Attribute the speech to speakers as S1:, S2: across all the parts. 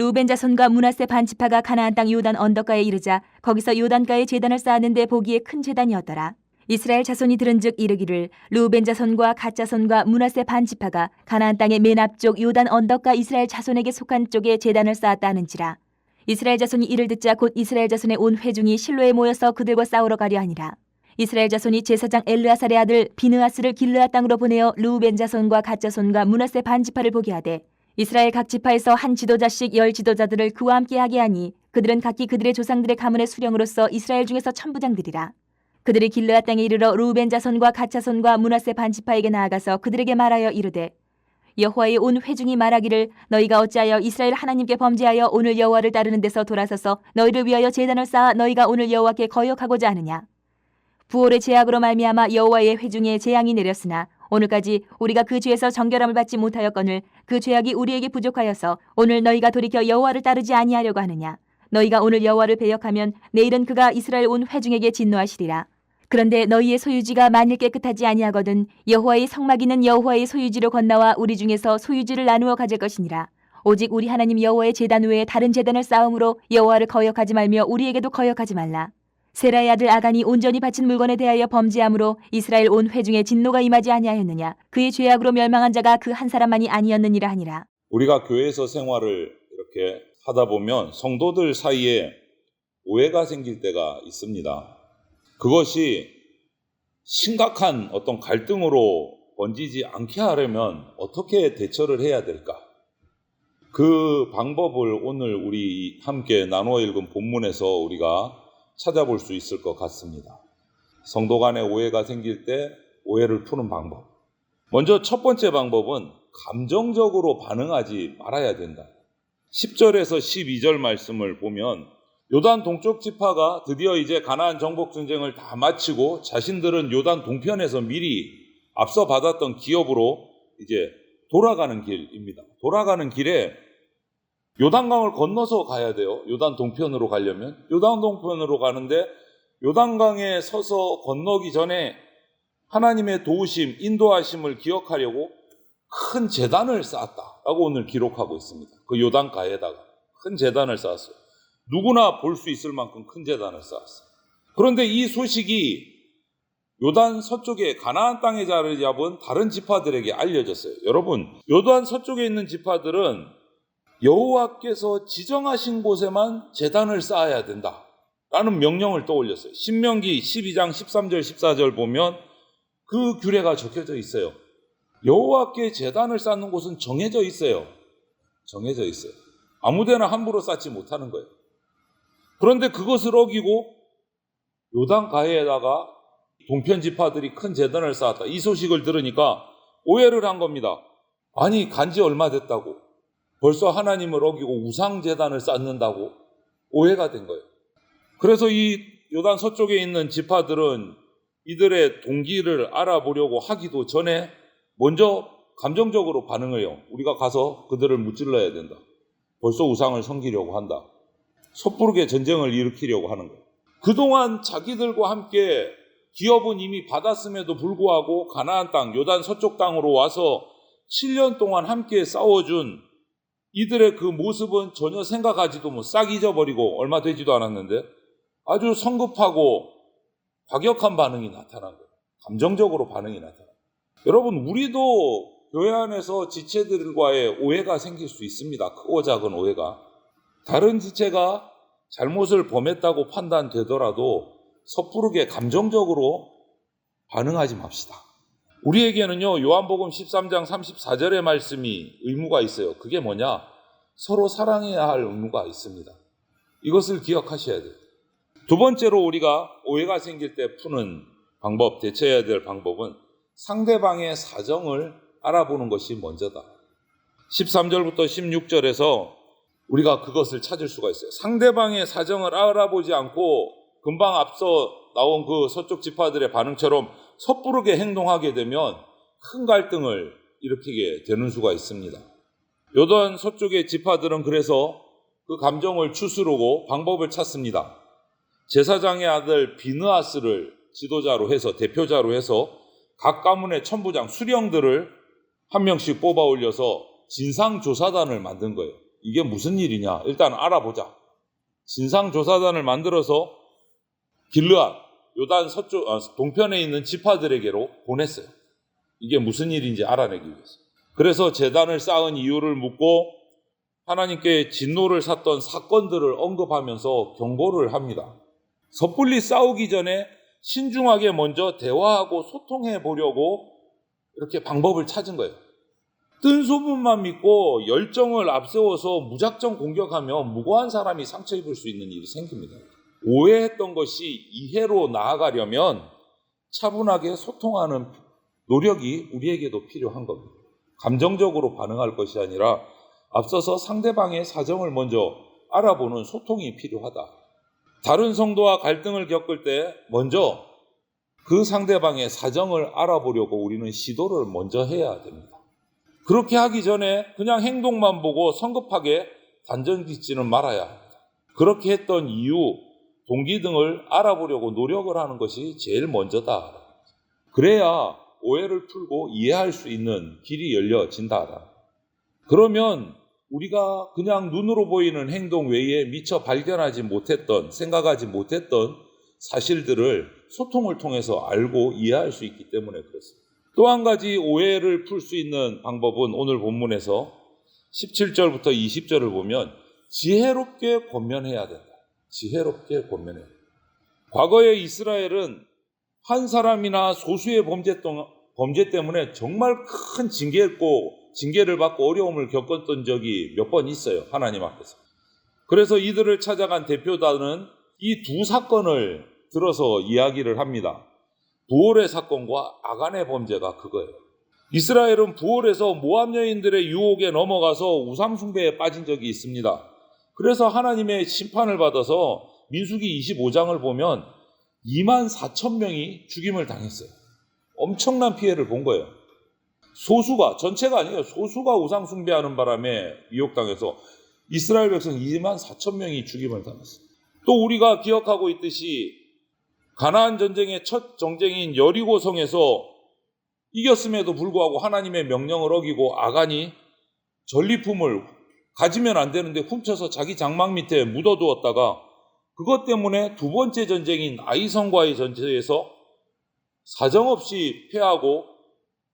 S1: 루벤 자손과 므낫세 반 지파가 가나안 땅 요단 언덕가에 이르자 거기서 요단가에 제단을 쌓았는데 보기에 큰 제단이었더라. 이스라엘 자손이 들은즉 이르기를 루벤 자손과 갓 자손과 므낫세 반 지파가 가나안 땅의 맨 앞쪽 요단 언덕가 이스라엘 자손에게 속한 쪽에 제단을 쌓았다 하는지라. 이스라엘 자손이 이를 듣자 곧 이스라엘 자손의 온 회중이 실로에 모여서 그들과 싸우러 가려 하니라. 이스라엘 자손이 제사장 엘르아살의 아들 비느하스를 길르앗 땅으로 보내어 루벤 자손과 갓 자손과 므낫세 반 지파를 보게 하되 이스라엘 각 지파에서 한 지도자씩 10 지도자들을 그와 함께 하게 하니 그들은 각기 그들의 조상들의 가문의 수령으로서 이스라엘 중에서 천부장들이라. 그들이 길르앗 땅에 이르러 루벤 자손과 갓 자손과 므낫세 반 지파에게 나아가서 그들에게 말하여 이르되 여호와의 온 회중이 말하기를 너희가 어찌하여 이스라엘 하나님께 범죄하여 오늘 여호와를 따르는 데서 돌아서서 너희를 위하여 제단을 쌓아 너희가 오늘 여호와께 거역하고자 하느냐. 부올의 죄악으로 말미암아 여호와의 회중에 재앙이 내렸으나 오늘까지 우리가 그 죄에서 정결함을 받지 못하였거늘 그 죄악이 우리에게 부족하여서 오늘 너희가 돌이켜 여호와를 따르지 아니하려고 하느냐. 너희가 오늘 여호와를 배역하면 내일은 그가 이스라엘 온 회중에게 진노하시리라. 그런데 너희의 소유지가 만일 깨끗하지 아니하거든 여호와의 성막이는 여호와의 소유지로 건너와 우리 중에서 소유지를 나누어 가질 것이니라. 오직 우리 하나님 여호와의 제단 외에 다른 제단을 쌓음으로 여호와를 거역하지 말며 우리에게도 거역하지 말라. 세라의 아들 아간이 온전히 바친 물건에 대하여 범죄함으로 이스라엘 온 회중에 진노가 임하지 아니하였느냐. 그의 죄악으로 멸망한 자가 그 한 사람만이 아니었느니라 하니라.
S2: 우리가 교회에서 생활을 이렇게 하다 보면 성도들 사이에 오해가 생길 때가 있습니다. 그것이 심각한 어떤 갈등으로 번지지 않게 하려면 어떻게 대처를 해야 될까? 그 방법을 오늘 우리 함께 나누어 읽은 본문에서 우리가 찾아볼 수 있을 것 같습니다. 성도 간에 오해가 생길 때 오해를 푸는 방법. 먼저 첫 번째 방법은 감정적으로 반응하지 말아야 된다. 10절에서 12절 말씀을 보면 요단 동쪽 지파가 드디어 이제 가나안 정복 전쟁을 다 마치고 자신들은 요단 동편에서 미리 앞서 받았던 기업으로 이제 돌아가는 길입니다. 돌아가는 길에 요단강을 건너서 가야 돼요. 요단 동편으로 가려면. 요단 동편으로 가는데 요단강에 서서 건너기 전에 하나님의 도우심, 인도하심을 기억하려고 큰 제단을 쌓았다라고 오늘 기록하고 있습니다. 그 요단가에다가 큰 제단을 쌓았어요. 누구나 볼 수 있을 만큼 큰 제단을 쌓았어요. 그런데 이 소식이 요단 서쪽에 가나안 땅에 자리 잡은 다른 지파들에게 알려졌어요. 여러분, 요단 서쪽에 있는 지파들은 여호와께서 지정하신 곳에만 제단을 쌓아야 된다라는 명령을 떠올렸어요. 신명기 12장 13절 14절 보면 그 규례가 적혀져 있어요. 여호와께 제단을 쌓는 곳은 정해져 있어요. 정해져 있어요. 아무데나 함부로 쌓지 못하는 거예요. 그런데 그것을 어기고 요단가에다가 동편 지파들이 큰 제단을 쌓았다. 이 소식을 들으니까 오해를 한 겁니다. 아니, 간지 얼마 됐다고 벌써 하나님을 어기고 우상 제단을 쌓는다고 오해가 된 거예요. 그래서 이 요단 서쪽에 있는 지파들은 이들의 동기를 알아보려고 하기도 전에 먼저 감정적으로 반응을 해요. 우리가 가서 그들을 무찔러야 된다. 벌써 우상을 섬기려고 한다. 섣부르게 전쟁을 일으키려고 하는 거예요. 그동안 자기들과 함께 기업은 이미 받았음에도 불구하고 가나안 땅, 요단 서쪽 땅으로 와서 7년 동안 함께 싸워준 이들의 그 모습은 전혀 생각하지도 싹 잊어버리고 얼마 되지도 않았는데 아주 성급하고 과격한 반응이 나타난 거예요. 감정적으로 반응이 나타난 거예요. 여러분, 우리도 교회 안에서 지체들과의 오해가 생길 수 있습니다. 크고 작은 오해가. 다른 지체가 잘못을 범했다고 판단되더라도 섣부르게 감정적으로 반응하지 맙시다. 우리에게는요, 요한복음 13장 34절의 말씀이 의무가 있어요. 그게 뭐냐? 서로 사랑해야 할 의무가 있습니다. 이것을 기억하셔야 돼요. 두 번째로 우리가 오해가 생길 때 푸는 방법, 대처해야 될 방법은 상대방의 사정을 알아보는 것이 먼저다. 13절부터 16절에서 우리가 그것을 찾을 수가 있어요. 상대방의 사정을 알아보지 않고 금방 앞서 나온 그 서쪽 지파들의 반응처럼 섣부르게 행동하게 되면 큰 갈등을 일으키게 되는 수가 있습니다. 요단 서쪽의 지파들은 그래서 그 감정을 추스르고 방법을 찾습니다. 제사장의 아들 비느하스를 지도자로 해서, 대표자로 해서 각 가문의 천부장, 수령들을 한 명씩 뽑아 올려서 진상조사단을 만든 거예요. 이게 무슨 일이냐? 일단 알아보자. 진상조사단을 만들어서 길르앗, 요단 서쪽, 동편에 있는 지파들에게로 보냈어요. 이게 무슨 일인지 알아내기 위해서. 그래서 제단을 쌓은 이유를 묻고 하나님께 진노를 샀던 사건들을 언급하면서 경고를 합니다. 섣불리 싸우기 전에 신중하게 먼저 대화하고 소통해 보려고 이렇게 방법을 찾은 거예요. 뜬 소문만 믿고 열정을 앞세워서 무작정 공격하면 무고한 사람이 상처 입을 수 있는 일이 생깁니다. 오해했던 것이 이해로 나아가려면 차분하게 소통하는 노력이 우리에게도 필요한 겁니다. 감정적으로 반응할 것이 아니라 앞서서 상대방의 사정을 먼저 알아보는 소통이 필요하다. 다른 성도와 갈등을 겪을 때 먼저 그 상대방의 사정을 알아보려고 우리는 시도를 먼저 해야 됩니다. 그렇게 하기 전에 그냥 행동만 보고 성급하게 단정 짓지는 말아야 합니다. 그렇게 했던 이유, 동기 등을 알아보려고 노력을 하는 것이 제일 먼저다. 그래야 오해를 풀고 이해할 수 있는 길이 열려진다. 그러면 우리가 그냥 눈으로 보이는 행동 외에 미처 발견하지 못했던, 생각하지 못했던 사실들을 소통을 통해서 알고 이해할 수 있기 때문에 그렇습니다. 또 한 가지 오해를 풀 수 있는 방법은 오늘 본문에서 17절부터 20절을 보면 지혜롭게 권면해야 된다. 지혜롭게 권면해야 된다. 과거에 이스라엘은 한 사람이나 소수의 범죄 때문에 정말 큰 징계를 받고 어려움을 겪었던 적이 몇 번 있어요. 하나님 앞에서. 그래서 이들을 찾아간 대표단은 이 두 사건을 들어서 이야기를 합니다. 부올의 사건과 아간의 범죄가 그거예요. 이스라엘은 부올에서 모압 여인들의 유혹에 넘어가서 우상 숭배에 빠진 적이 있습니다. 그래서 하나님의 심판을 받아서 민수기 25장을 보면 24,000명이 죽임을 당했어요. 엄청난 피해를 본 거예요. 소수가, 전체가 아니에요. 소수가 우상 숭배하는 바람에 미혹당해서 이스라엘 백성 24,000명이 죽임을 당했어요. 또 우리가 기억하고 있듯이 가나안 전쟁의 첫 정쟁인 여리고성에서 이겼음에도 불구하고 하나님의 명령을 어기고 아간이 전리품을 가지면 안 되는데 훔쳐서 자기 장막 밑에 묻어두었다가 그것 때문에 두 번째 전쟁인 아이성과의 전쟁에서 사정없이 패하고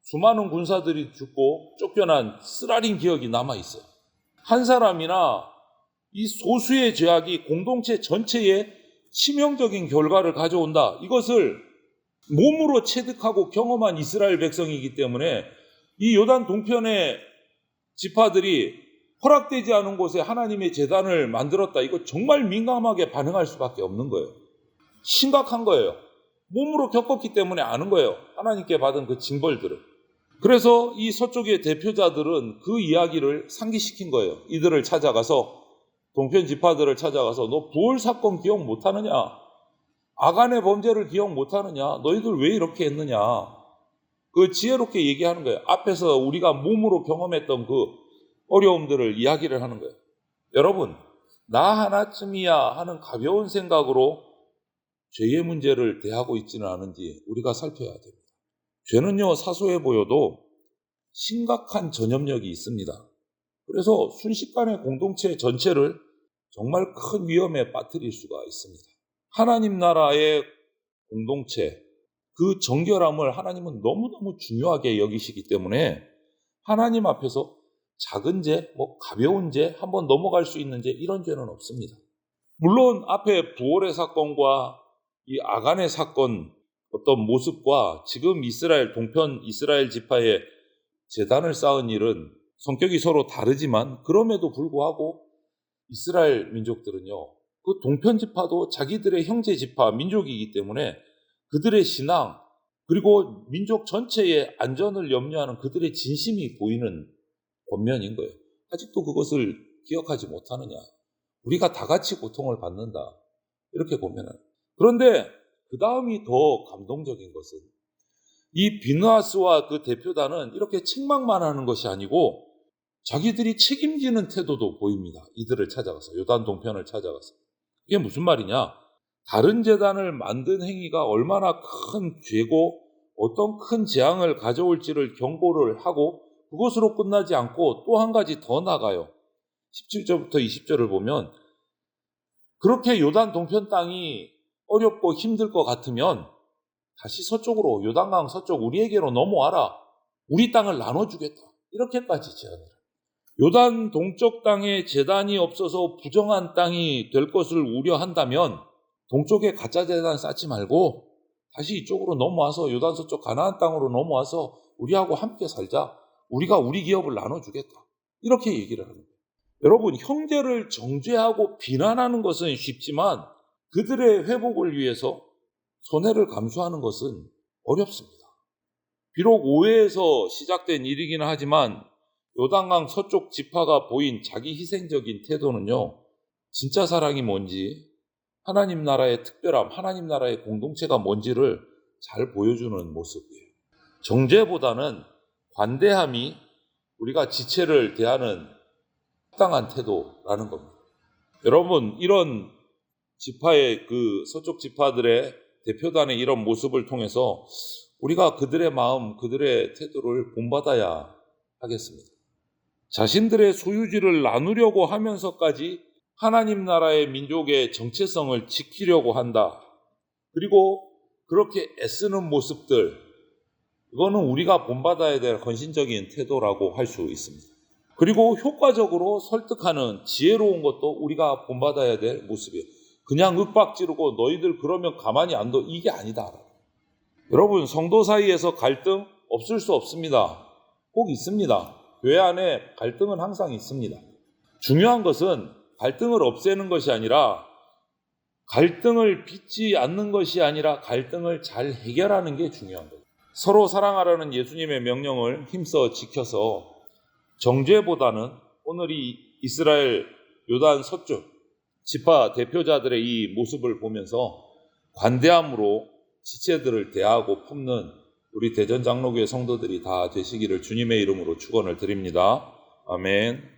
S2: 수많은 군사들이 죽고 쫓겨난 쓰라린 기억이 남아있어요. 한 사람이나 이 소수의 죄악이 공동체 전체에 치명적인 결과를 가져온다. 이것을 몸으로 체득하고 경험한 이스라엘 백성이기 때문에 이 요단 동편의 지파들이 허락되지 않은 곳에 하나님의 제단을 만들었다. 이거 정말 민감하게 반응할 수밖에 없는 거예요. 심각한 거예요. 몸으로 겪었기 때문에 아는 거예요. 하나님께 받은 그 징벌들을. 그래서 이 서쪽의 대표자들은 그 이야기를 상기시킨 거예요. 이들을 찾아가서 동편 지파들을 찾아가서 너 부올 사건 기억 못하느냐? 아간의 범죄를 기억 못하느냐? 너희들 왜 이렇게 했느냐? 그 지혜롭게 얘기하는 거예요. 앞에서 우리가 몸으로 경험했던 그 어려움들을 이야기를 하는 거예요. 여러분, 나 하나쯤이야 하는 가벼운 생각으로 죄의 문제를 대하고 있지는 않은지 우리가 살펴야 됩니다. 죄는요, 사소해 보여도 심각한 전염력이 있습니다. 그래서 순식간에 공동체 전체를 정말 큰 위험에 빠뜨릴 수가 있습니다. 하나님 나라의 공동체, 그 정결함을 하나님은 너무너무 중요하게 여기시기 때문에 하나님 앞에서 작은 죄, 가벼운 죄, 한번 넘어갈 수 있는 죄, 이런 죄는 없습니다. 물론 앞에 부올의 사건과 이 아간의 사건 어떤 모습과 지금 이스라엘 동편 이스라엘 지파의 제단을 쌓은 일은 성격이 서로 다르지만 그럼에도 불구하고 이스라엘 민족들은요, 그 동편 지파도 자기들의 형제 지파 민족이기 때문에 그들의 신앙 그리고 민족 전체의 안전을 염려하는 그들의 진심이 보이는 권면인 거예요. 아직도 그것을 기억하지 못하느냐? 우리가 다 같이 고통을 받는다. 이렇게 권면하는. 그런데 그 다음이 더 감동적인 것은 이 비느하스와 그 대표단은 이렇게 책망만 하는 것이 아니고 자기들이 책임지는 태도도 보입니다. 이들을 찾아가서, 요단 동편을 찾아가서. 이게 무슨 말이냐? 다른 제단을 만든 행위가 얼마나 큰 죄고 어떤 큰 재앙을 가져올지를 경고를 하고 그것으로 끝나지 않고 또 한 가지 더 나가요. 17절부터 20절을 보면 그렇게 요단 동편 땅이 어렵고 힘들 것 같으면 다시 서쪽으로, 요단강 서쪽 우리에게로 넘어와라. 우리 땅을 나눠주겠다. 이렇게까지 제안을 합니다. 요단 동쪽 땅에 제단이 없어서 부정한 땅이 될 것을 우려한다면 동쪽에 가짜 제단 쌓지 말고 다시 이쪽으로 넘어와서 요단 서쪽 가나안 땅으로 넘어와서 우리하고 함께 살자. 우리가 우리 기업을 나눠주겠다. 이렇게 얘기를 합니다. 여러분, 형제를 정죄하고 비난하는 것은 쉽지만 그들의 회복을 위해서 손해를 감수하는 것은 어렵습니다. 비록 오해에서 시작된 일이긴 하지만 요단강 서쪽 지파가 보인 자기 희생적인 태도는요, 진짜 사랑이 뭔지, 하나님 나라의 특별함, 하나님 나라의 공동체가 뭔지를 잘 보여주는 모습이에요. 정죄보다는 관대함이 우리가 지체를 대하는 합당한 태도라는 겁니다. 여러분, 이런 지파의 그 서쪽 지파들의 대표단의 이런 모습을 통해서 우리가 그들의 마음, 그들의 태도를 본받아야 하겠습니다. 자신들의 소유지를 나누려고 하면서까지 하나님 나라의 민족의 정체성을 지키려고 한다. 그리고 그렇게 애쓰는 모습들, 이거는 우리가 본받아야 될 헌신적인 태도라고 할 수 있습니다. 그리고 효과적으로 설득하는 지혜로운 것도 우리가 본받아야 될 모습이에요. 그냥 윽박지르고 너희들 그러면 가만히 안 둬, 이게 아니다. 여러분, 성도 사이에서 갈등 없을 수 없습니다. 꼭 있습니다. 교회 안에 갈등은 항상 있습니다. 중요한 것은 갈등을 없애는 것이 아니라, 갈등을 빚지 않는 것이 아니라 갈등을 잘 해결하는 게 중요한 거예요. 서로 사랑하라는 예수님의 명령을 힘써 지켜서 정죄보다는 오늘 이 이스라엘 요단 서쪽 지파 대표자들의 이 모습을 보면서 관대함으로 지체들을 대하고 품는 우리 대전장로교회 성도들이 다 되시기를 주님의 이름으로 축원을 드립니다. 아멘.